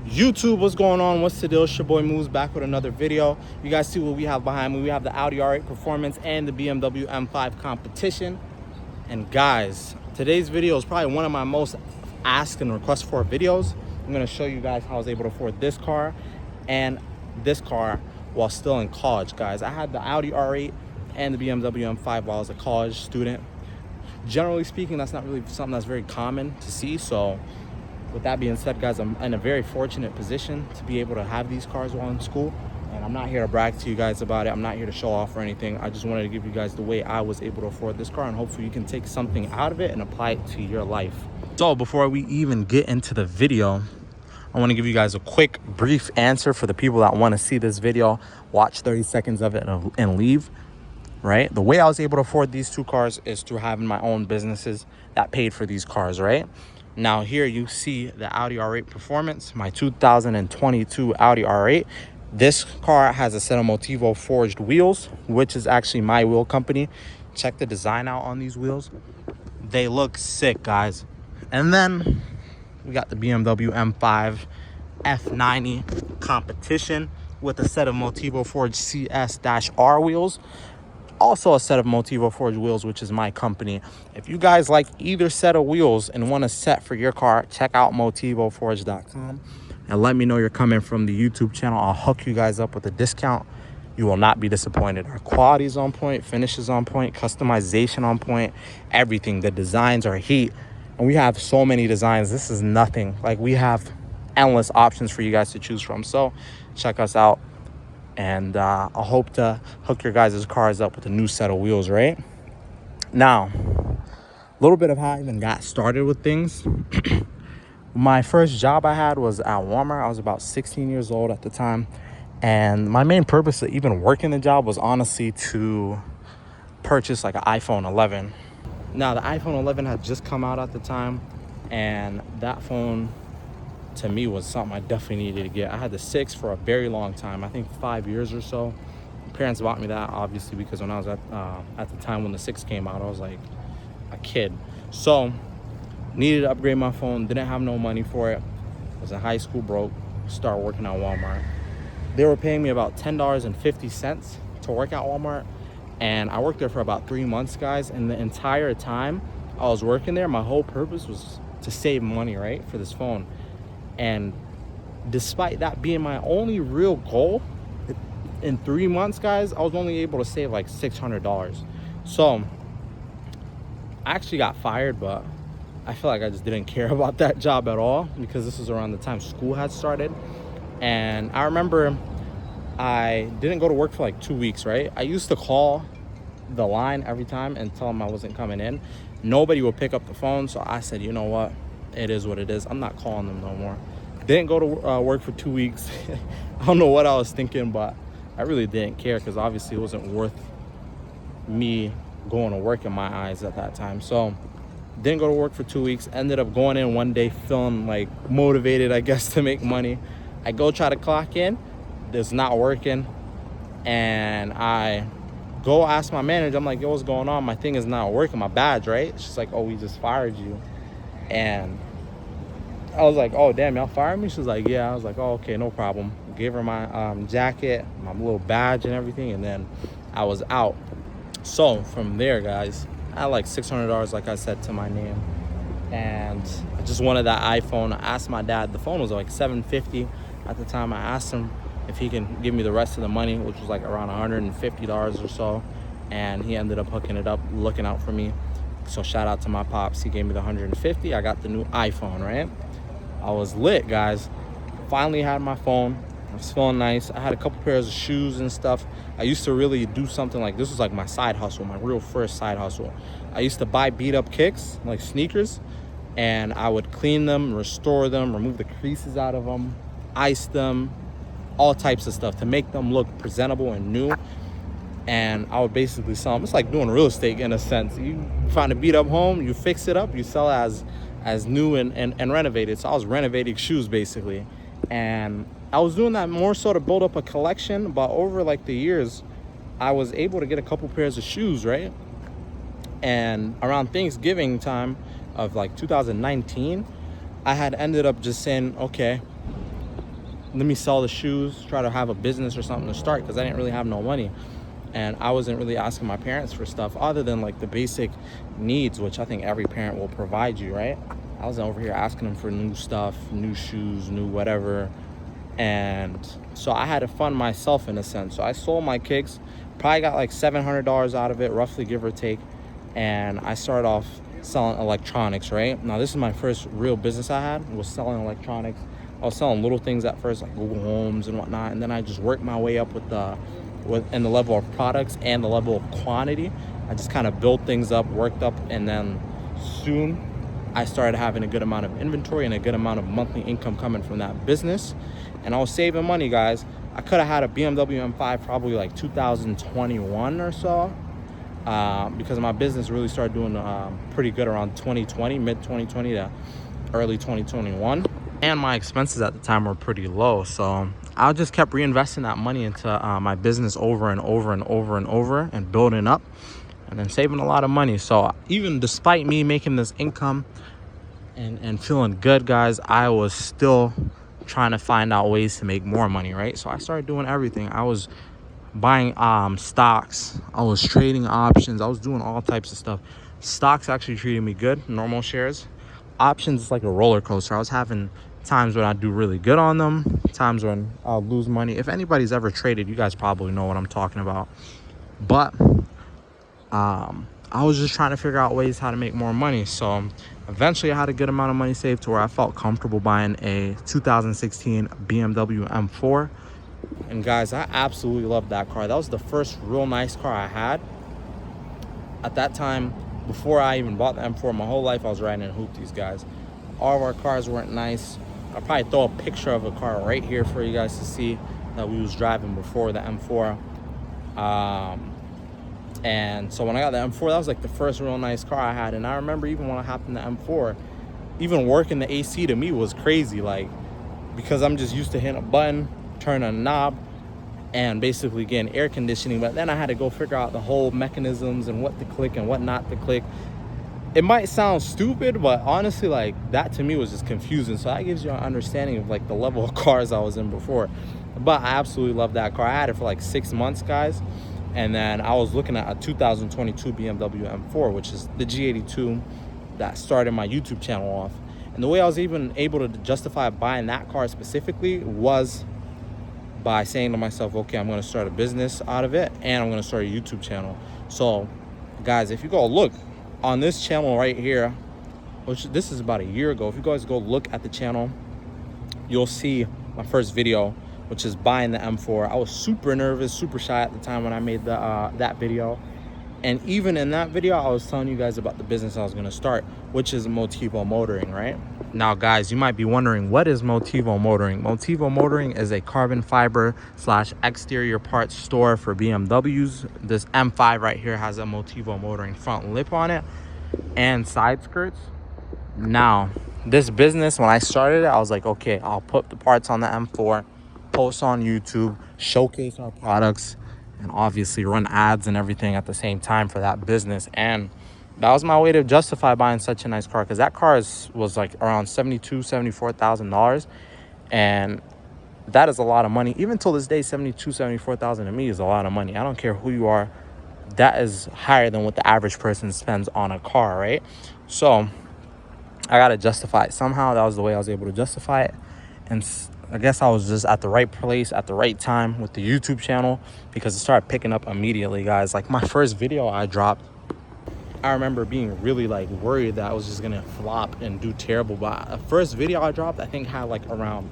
YouTube, what's going on? What's the deal? It's your boy Moves back with another video. You guys see what we have behind me. We have the Audi R8 Performance and the BMW M5 Competition. And guys, today's video is probably one of my most asked and requested for videos. I'm going to show you guys how I was able to afford this car and this car while still in college, guys. I had the Audi R8 and the BMW M5 while I was a college student. Generally speaking, that's not really something that's very common to see. So with that being said, guys, I'm in a very fortunate position to be able to have these cars while in school. And I'm not here to brag to you guys about it. I'm not here to show off or anything. I just wanted to give you guys the way I was able to afford this car, and hopefully you can take something out of it and apply it to your life. So before we even get into the video, I want to give you guys a quick, brief answer for the people that want to see this video, watch 30 seconds of it and leave, right? The way I was able to afford these two cars is through having my own businesses that paid for these cars, right? Now here you see the Audi R8 Performance, my 2022 Audi R8. This car has a set of Motivo forged wheels, which is actually my wheel company. Check the design out on these wheels. They look sick, guys. And then we got the BMW M5 F90 Competition with a set of Motivo forged CS-R wheels. Also a set of Motivo forged wheels, which is my company. If you guys like either set of wheels and want a set for your car, check out motivoforge.com and let me know you're coming from the YouTube channel. I'll hook you guys up with a discount. You will not be disappointed. Our quality is on point, finishes on point, customization on point, everything. The designs are heat, and we have so many designs. This is nothing. Like, we have endless options for you guys to choose from. So check us out. And I hope to hook your guys' cars up with a new set of wheels, right? Now, a little bit of how I even got started with things. My first job I had was at Walmart. I was about 16 years old at the time. And my main purpose of even working the job was honestly to purchase like an iPhone 11. Now, the iPhone 11 had just come out at the time. And that phone, to me, was something I definitely needed to get. I had the 6 for a very long time, I think 5 years or so. My parents bought me that, obviously, because when I was at the time when the 6 came out, I was like a kid. So needed to upgrade my phone, didn't have no money for it. Was in high school, broke, started working at Walmart. They were paying me about $10.50 to work at Walmart, and I worked there for about 3 months, guys. And the entire time I was working there, my whole purpose was to save money, right, for this phone. And despite that being my only real goal, in 3 months, guys, I was only able to save like $600. So I actually got fired, but I feel like I just didn't care about that job at all, because this was around the time school had started. And I remember I didn't go to work for like 2 weeks, right? I used to call the line every time and tell them I wasn't coming in. Nobody would pick up the phone, so I said, you know what? It is what it is. I'm not calling them no more. Didn't go to work for 2 weeks. I don't know what I was thinking, but I really didn't care, because obviously it wasn't worth me going to work in my eyes at that time. So didn't go to work for 2 weeks. Ended up going in one day feeling like motivated, I guess, to make money. I go try to clock in. It's not working. And I go ask my manager. I'm like, yo, what's going on? My thing is not working, my badge, right? She's like, oh, we just fired you. And I was like, oh, damn, y'all fired me? She was like, yeah. I was like, oh, okay, no problem. Gave her my jacket, my little badge and everything, and then I was out. So from there, guys, I had like $600, like I said, to my name. And I just wanted that iPhone. I asked my dad. The phone was like $750 at the time. I asked him if he can give me the rest of the money, which was like around $150 or so. And he ended up hooking it up, looking out for me. So shout out to my pops. He gave me the $150. I got the new iPhone, right? I was lit, guys. Finally had my phone. I was feeling nice. I had a couple pairs of shoes and stuff. I used to really do something like this. Was like my side hustle, my real first side hustle. I used to buy beat up kicks, like sneakers, and I would clean them, restore them, remove the creases out of them, ice them, all types of stuff to make them look presentable and new. And I would basically sell them. It's like doing real estate in a sense. You find a beat up home, you fix it up, you sell it as new and renovated. So I was renovating shoes basically. And I was doing that more so to build up a collection. But over like the years, I was able to get a couple pairs of shoes, right? And around Thanksgiving time of like 2019, I had ended up just saying, okay, let me sell the shoes, try to have a business or something to start, because I didn't really have no money. And I wasn't really asking my parents for stuff other than like the basic needs, which I think every parent will provide you, right? I was over here asking them for new stuff, new shoes, new whatever. And so I had to fund myself in a sense. So I sold my kicks, probably got like $700 out of it, roughly, give or take. And I started off selling electronics, right? Now, this is my first real business I had, was selling electronics. I was selling little things at first, like Google Homes and whatnot. And then I just worked my way up in the level of products and the level of quantity. I just kind of built things up, worked up, and then soon I started having a good amount of inventory and a good amount of monthly income coming from that business. And I was saving money, guys. I could have had a BMW M5 probably like 2021 or so, because my business really started doing pretty good around 2020, mid 2020 to early 2021. And my expenses at the time were pretty low, so I just kept reinvesting that money into my business over and over and over and over, and building up and then saving a lot of money. So even despite me making this income and feeling good, guys, I was still trying to find out ways to make more money, right? So I started doing everything. I was buying stocks, I was trading options, I was doing all types of stuff. Stocks actually treated me good, normal shares. Options is like a roller coaster. I was having times when I do really good on them, times when I'll lose money. If anybody's ever traded, you guys probably know what I'm talking about. But I was just trying to figure out ways how to make more money. So eventually I had a good amount of money saved to where I felt comfortable buying a 2016 BMW M4. And guys, I absolutely loved that car. That was the first real nice car I had. At that time, before I even bought the M4, my whole life I was riding in hoopties, guys. All of our cars weren't nice. I'll probably throw a picture of a car right here for you guys to see that we was driving before the M4. And so when I got the M4, that was like the first real nice car I had. And I remember even when I hopped in the M4, even working the AC to me was crazy, like, because I'm just used to hitting a button, turning a knob, and basically getting air conditioning. But then I had to go figure out the whole mechanisms and what to click and what not to click. It might sound stupid, but honestly, like, that to me was just confusing. So that gives you an understanding of like the level of cars I was in before. But I absolutely love that car. I had it for like 6 months, guys. And then I was looking at a 2022 BMW M4, which is the G82 that started my YouTube channel off. And the way I was even able to justify buying that car specifically was by saying to myself, okay, I'm going to start a business out of it, and I'm going to start a YouTube channel. So guys, if you go look on this channel right here, which this is about a year ago, if you guys go look at the channel, you'll see my first video, which is buying the M4. I was super nervous, super shy at the time when I made that video. And even in that video, I was telling you guys about the business I was going to start, which is Motivo Motoring, right? Now, guys, you might be wondering, what is Motivo Motoring? Motivo Motoring is a carbon fiber / exterior parts store for BMWs. This M5 right here has a Motivo Motoring front lip on it and side skirts. Now, this business, when I started it, I was like, okay, I'll put the parts on the M4, post on YouTube, showcase our products, and obviously run ads and everything at the same time for that business. And that was my way to justify buying such a nice car, because that car was like around $74,000, and that is a lot of money. Even till this day, $74,000 to me is a lot of money. I don't care who you are, that is higher than what the average person spends on a car, right? So I gotta justify it somehow. That was the way I was able to justify it. And I guess I was just at the right place at the right time with the YouTube channel, because it started picking up immediately, guys. Like, my first video I dropped, I remember being really like worried that I was just gonna flop and do terrible. But the first video I dropped, I think, had like around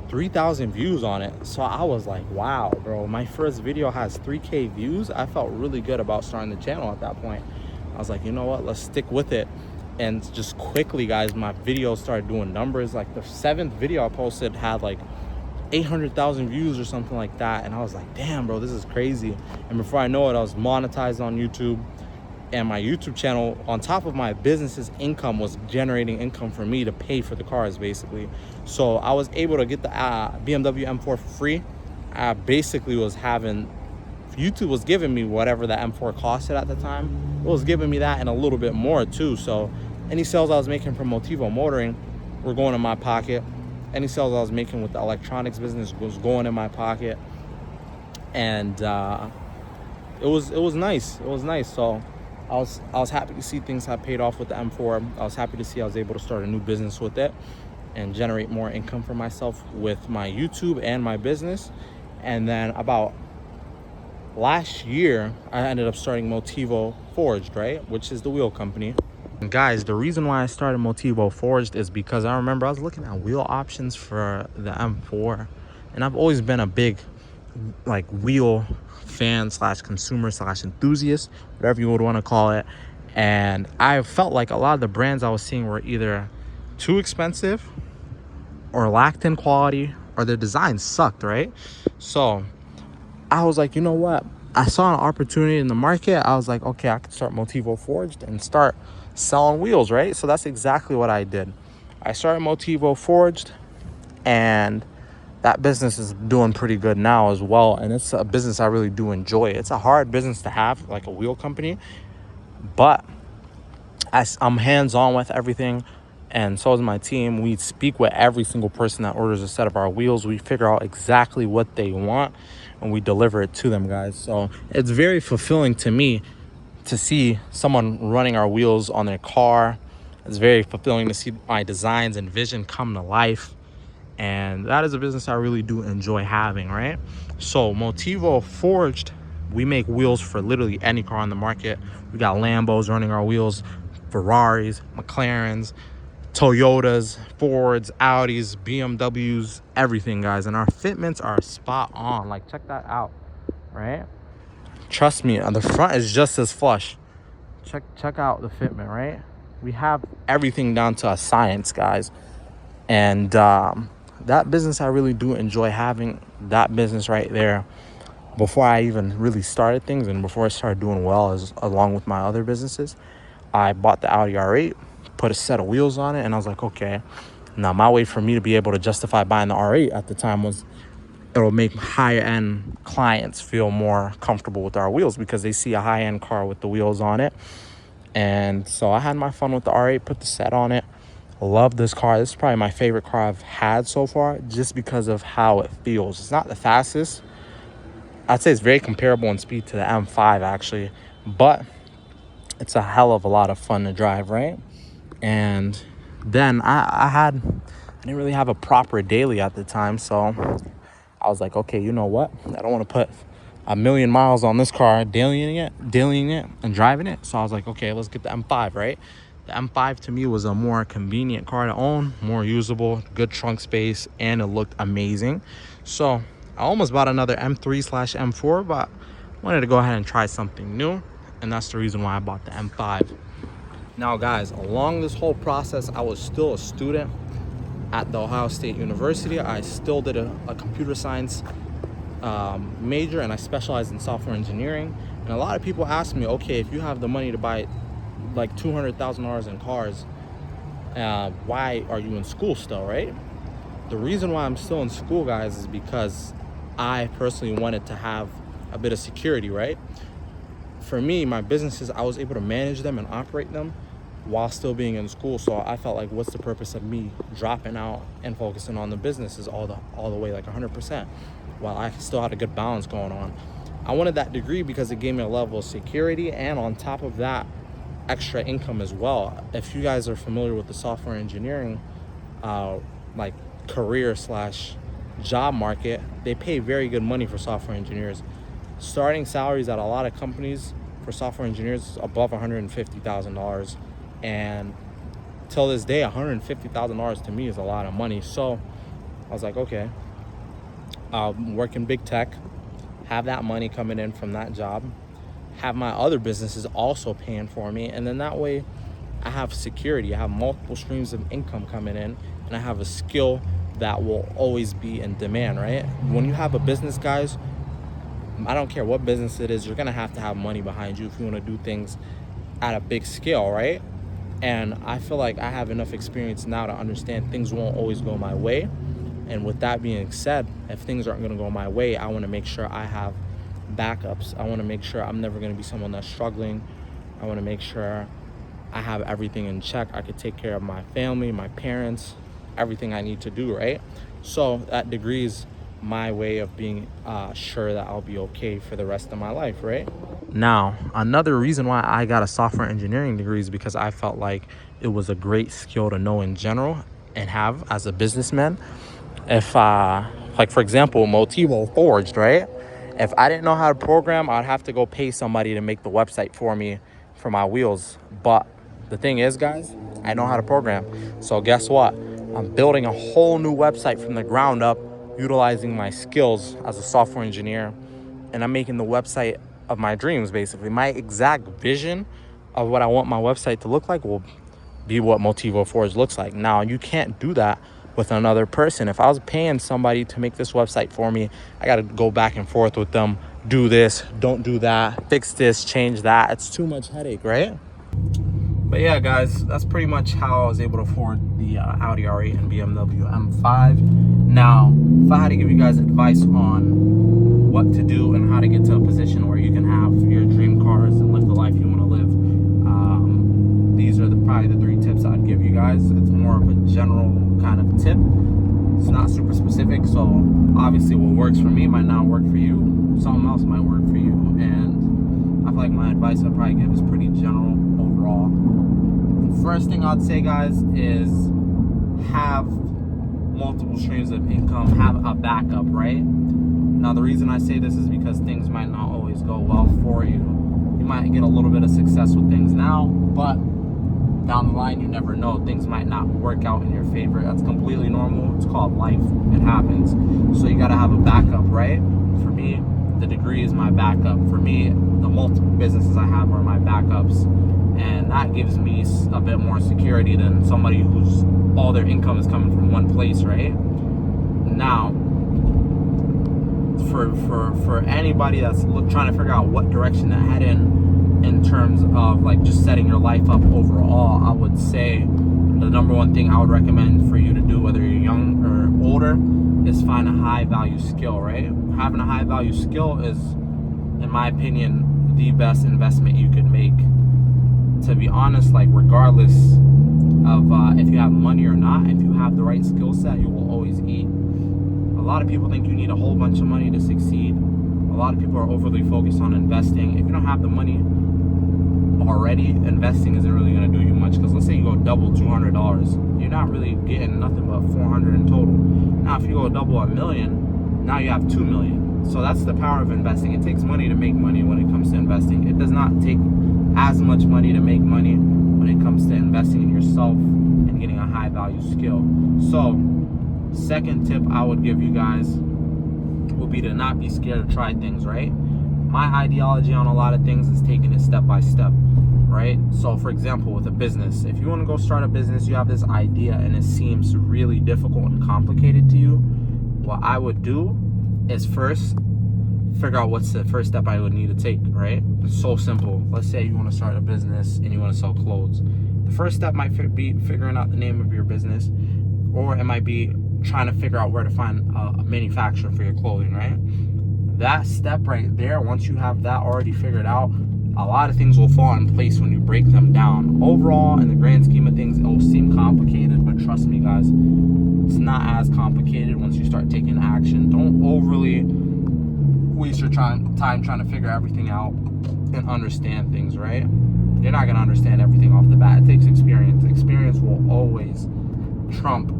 3,000 views on it. So I was like, wow, bro, my first video has 3K views. I felt really good about starting the channel at that point. I was like, you know what, let's stick with it. And just quickly, guys, my videos started doing numbers. Like, the 7th video I posted had like 800,000 views or something like that. And I was like, damn, bro, this is crazy. And before I know it, I was monetized on YouTube. And my YouTube channel, on top of my business's income, was generating income for me to pay for the cars, basically. So I was able to get the BMW M4 for free. I basically was having, YouTube was giving me whatever the M4 costed at the time. It was giving me that and a little bit more too. So any sales I was making from Motivo Motoring were going in my pocket. Any sales I was making with the electronics business was going in my pocket, and it was nice. It was nice. So I was happy to see things have paid off with the M4. I was happy to see I was able to start a new business with it and generate more income for myself with my YouTube and my business. And then about last year, I ended up starting Motivo Forged, right? Which is the wheel company. And guys, the reason why I started Motivo Forged is because I remember I was looking at wheel options for the M4. And I've always been a big like wheel fan slash consumer slash enthusiast, whatever you would want to call it. And I felt like a lot of the brands I was seeing were either too expensive or lacked in quality, or their design sucked, right? So I was like, you know what? I saw an opportunity in the market. I was like, okay, I could start Motivo Forged and start selling wheels, right? So that's exactly what I did. I started Motivo Forged, and that business is doing pretty good now as well. And it's a business I really do enjoy. It's a hard business to have, like a wheel company, but I'm hands-on with everything. And so is my team. We speak with every single person that orders a set of our wheels. We figure out exactly what they want and we deliver it to them, guys. So it's very fulfilling to me to see someone running our wheels on their car. It's very fulfilling to see my designs and vision come to life. And that is a business I really do enjoy having, right? So Motivo Forged, we make wheels for literally any car on the market. We got Lambos running our wheels, Ferraris, McLarens, Toyotas, Fords, Audis, BMWs, everything, guys. And our fitments are spot on. Like, check that out, right? Trust me, the front is just as flush. Check out the fitment, right? We have everything down to a science, guys. And that business I really do enjoy having. That business right there, before I even really started things and before I started doing well along with my other businesses, I bought the Audi R8, put a set of wheels on it, and I was like, okay, now my way for me to be able to justify buying the R8 at the time was it'll make higher end clients feel more comfortable with our wheels because they see a high end car with the wheels on it. And so I had my fun with the R8, put the set on it. Love this car. This is probably my favorite car I've had so far just because of how it feels. It's not the fastest. I'd say it's very comparable in speed to the M5 actually, but it's a hell of a lot of fun to drive, right? And then I didn't really have a proper daily at the time, so I was like, okay, you know what? I don't want to put 1,000,000 miles on this car, dailying it, and driving it. So I was like, okay, let's get the M5, right? The M5 to me was a more convenient car to own, more usable, good trunk space, and it looked amazing. So I almost bought another M3/M4, but I wanted to go ahead and try something new, and that's the reason why I bought the M5. Now, guys, along this whole process, I was still a student at the Ohio State University. I still did a computer science major, and I specialized in software engineering. And a lot of people ask me, okay, if you have the money to buy like $200,000 in cars, why are you in school still, right? The reason why I'm still in school, guys, is because I personally wanted to have a bit of security, right? For me, my businesses, I was able to manage them and operate them while still being in school. So I felt like, what's the purpose of me dropping out and focusing on the businesses all the way, like 100%, while I still had a good balance going on. I wanted that degree because it gave me a level of security, and on top of that, extra income as well. If you guys are familiar with the software engineering like career slash job market, they pay very good money for software engineers. Starting salaries at a lot of companies for software engineers is above $150,000, and till this day, $150,000 to me is a lot of money. So I was like, okay, I'll work in big tech, have that money coming in from that job, have my other businesses also paying for me, and then that way I have security. I have multiple streams of income coming in, and I have a skill that will always be in demand, right? When you have a business, guys, I don't care what business it is, you're gonna have to have money behind you if you want to do things at a big scale, right? And I feel like I have enough experience now to understand things won't always go my way. And with that being said, if things aren't gonna go my way, I want to make sure I have backups. I want to make sure I'm never going to be someone that's struggling. I want to make sure I have everything in check. I could take care of my family, my parents, everything I need to do, right? So that degree is my way of being sure that I'll be okay for the rest of my life, right? Now, another reason why I got a software engineering degree is because I felt like it was a great skill to know in general and have as a businessman. If like for example, Motivo forged, right? If I didn't know how to program, I'd have to go pay somebody to make the website for me for my wheels. But the thing is, guys, I know how to program. So guess what? I'm building a whole new website from the ground up, utilizing my skills as a software engineer, and I'm making the website of my dreams, basically. My exact vision of what I want my website to look like will be what Motivo Forge looks like. Now, you can't do that with another person. If I was paying somebody to make this website for me, I got to go back and forth with them. Do this, don't do that, fix this, change that. It's too much headache, right? But yeah, guys, that's pretty much how I was able to afford the Audi R8 and BMW M5. Now, if I had to give you guys advice on what to do and how to get to a position where you can have your dream cars and live the life you want to live, these are probably the 3 tips I'd give you guys. It's more of a general kind of tip. It's not super specific, so obviously what works for me might not work for you. Something else might work for you, and I feel like my advice I'd probably give is pretty general overall. The first thing I'd say, guys, is have multiple streams of income, have a backup, right? Now, the reason I say this is because things might not always go well for you. You might get a little bit of success with things now, but down the line, you never know. Things might not work out in your favor. That's completely normal. It's called life. It happens. So you got to have a backup, right? For me, the degree is my backup. For me, the multiple businesses I have are my backups. And that gives me a bit more security than somebody whose all their income is coming from one place, right? Now, for anybody that's trying to figure out what direction to head in terms of like just setting your life up overall, I would say the number one thing I would recommend for you to do, whether you're young or older, is find a high value skill, right? Having a high value skill is, in my opinion, the best investment you could make. To be honest, like regardless of if you have money or not, if you have the right skill set, you will always eat. A lot of people think you need a whole bunch of money to succeed. A lot of people are overly focused on investing. If you don't have the money already, investing isn't really going to do you much, because let's say you go double $200, you're not really getting nothing but $400 in total. Now if you go double $1 million, now you have $2 million. So that's the power of investing. It takes money to make money when it comes to investing. It does not take as much money to make money when it comes to investing in yourself and getting a high value skill. So second tip I would give you guys would be to not be scared to try things, right? My ideology on a lot of things is taking it step by step, right? So for example, with a business, if you want to go start a business, you have this idea and it seems really difficult and complicated to you, what I would do is first figure out what's the first step I would need to take, right? It's so simple. Let's say you want to start a business and you want to sell clothes. The first step might be figuring out the name of your business, or it might be trying to figure out where to find a manufacturer for your clothing, right? That step right there, once you have that already figured out, a lot of things will fall in place when you break them down. Overall, in the grand scheme of things, it will seem complicated, but trust me, guys, it's not as complicated once you start taking action. Don't overly waste your time trying to figure everything out and understand things, right? You're not going to understand everything off the bat. It takes experience. Experience will always trump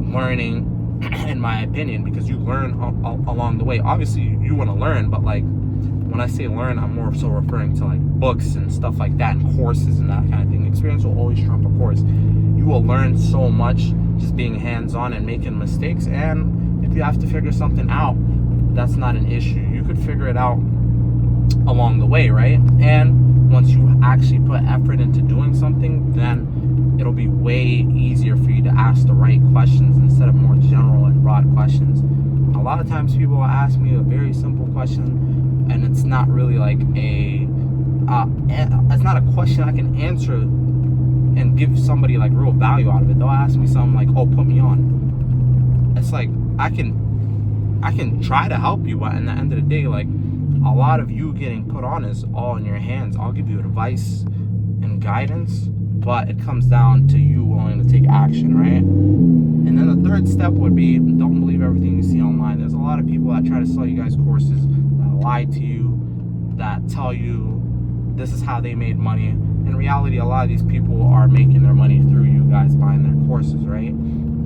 learning, in my opinion, because you learn along the way. Obviously, you want to learn, but like when I say learn, I'm more so referring to like books and stuff like that and courses and that kind of thing. Experience will always trump a course. You will learn so much just being hands-on and making mistakes, and if you have to figure something out, that's not an issue. You could figure it out along the way, right? And once you actually put effort into doing something, then it'll be way easier for you to ask the right questions instead of more general and broad questions. A lot of times people will ask me a very simple question, and it's not really like it's not a question I can answer and give somebody like real value out of it. They'll ask me something like, oh, put me on. It's like, I can try to help you, but at the end of the day, like, a lot of you getting put on is all in your hands. I'll give you advice and guidance, but it comes down to you willing to take action, right? And then the third step would be, don't believe everything you see online. There's a lot of people that try to sell you guys courses, that lie to you, that tell you this is how they made money. In reality, a lot of these people are making their money through you guys buying their courses, right?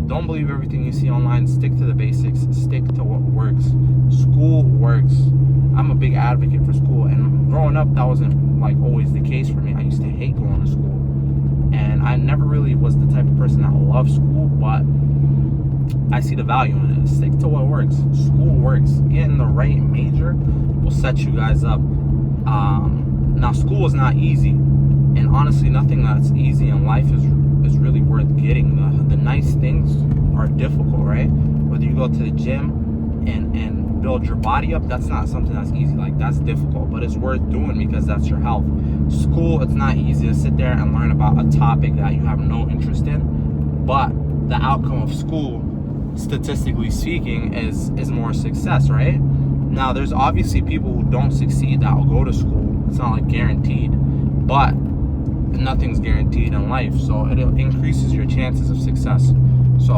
Don't believe everything you see online. Stick to the basics. Stick to what works. School works. I'm a big advocate for school, and growing up, that wasn't like always the case for me. I used to hate going to school, and I never really was the type of person that loved school, but I see the value in it. Stick to what works. School works. Getting the right major will set you guys up. Now, school is not easy, and honestly, nothing that's easy in life is really worth getting. The nice things are difficult, right? Whether you go to the gym and build your body up, that's not something that's easy. Like, that's difficult, but it's worth doing because that's your health. School, it's not easy to sit there and learn about a topic that you have no interest in, but the outcome of school, statistically speaking, is more success, right? Now, there's obviously people who don't succeed that will go to school. It's not like guaranteed, but nothing's guaranteed in life, so it increases your chances of success. So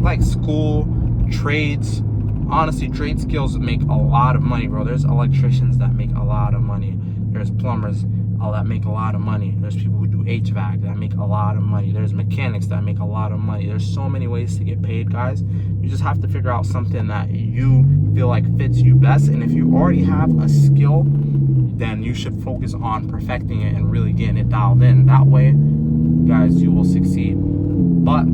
like school, trades, honestly, trade skills make a lot of money, bro. There's electricians that make a lot of money. There's plumbers that make a lot of money. There's people who do HVAC that make a lot of money. There's mechanics that make a lot of money. There's so many ways to get paid, guys. You just have to figure out something that you feel like fits you best, and if you already have a skill, then you should focus on perfecting it and really getting it dialed in. That way, guys, you will succeed. But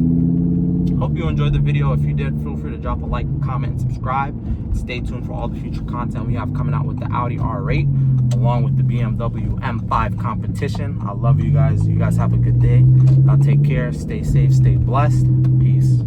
hope you enjoyed the video. If you did, feel free to drop a like, comment, and subscribe. Stay tuned for all the future content we have coming out with the Audi R8 along with the BMW M5 competition. I love you guys. You guys have a good day. Y'all take care. Stay safe. Stay blessed. Peace.